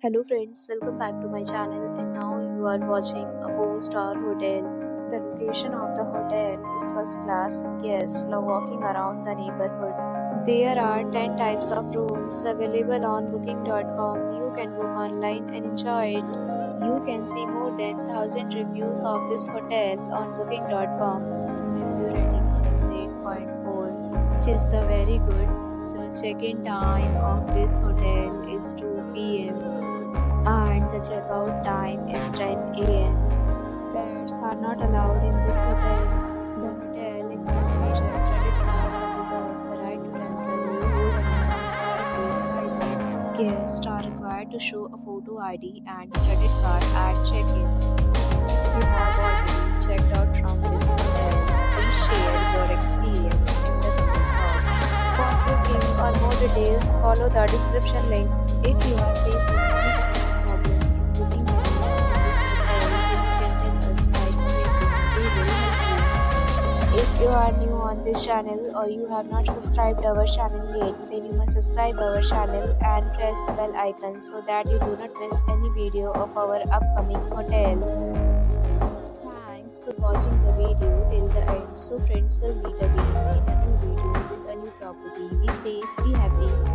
Hello friends, welcome back to my channel and now you are watching a 4-star hotel. The location of the hotel is first class. Guests love walking around the neighborhood. There are 10 types of rooms available on booking.com. You can book online and enjoy it. You can see more than 1000 reviews of this hotel on booking.com. Review rating is 8.4, which is the very good. The check-in time of this hotel is 2 p.m. and the checkout time is 10 a.m. Pets are not allowed in this hotel. The hotel accepts major credit cards and reserves the right to temporarily hold an amount prior to arrival. Guests are required to show a photo ID and credit card at check-in. If you have already checked out from this hotel, please share your experience in the comment box. For booking or more details, follow the description link. If you are facing any problem in booking a room in this hotel, then you can tell us by commenting. We will help you. If you are new on this channel or you have not subscribed our channel yet, then you must subscribe our channel and press the bell icon so that you do not miss any video of our upcoming hotel. Thanks for watching the video till the end. So friends, will meet again in a new video with a new property. Be safe, be happy.